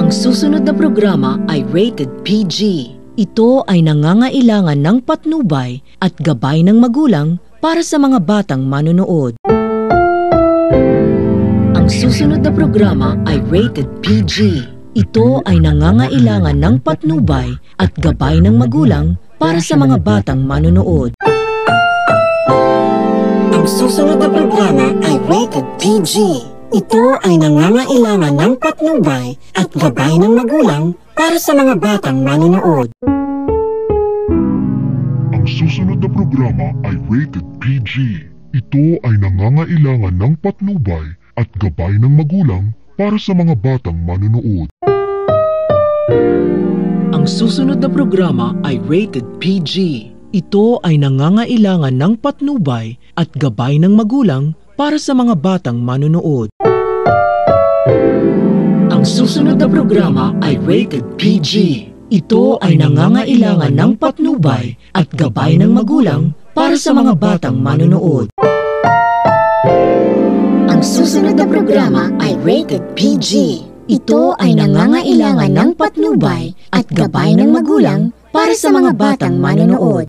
Ang susunod na programa ay rated PG. Ito ay nangangailangan ng patnubay at gabay ng magulang para sa mga batang manonood. Ang susunod na programa ay rated PG. Ito ay nangangailangan ng patnubay at gabay ng magulang para sa mga batang manonood. Ang susunod na programa ay rated PG. Ito ay nangangailangan ng patnubay at gabay ng magulang para sa mga batang manonood. Ang susunod na programa ay rated PG. Ito ay nangangailangan ng patnubay at gabay ng magulang para sa mga batang manonood. Ang susunod na programa ay rated PG. Ito ay nangangailangan ng patnubay at gabay ng magulang para sa mga batang manonood. Ang susunod na programa ay rated PG. Ito ay nangangailangan ng patnubay at gabay ng magulang para sa mga batang manonood. Ang susunod na programa ay rated PG. Ito ay nangangailangan ng patnubay at gabay ng magulang para sa mga batang manonood.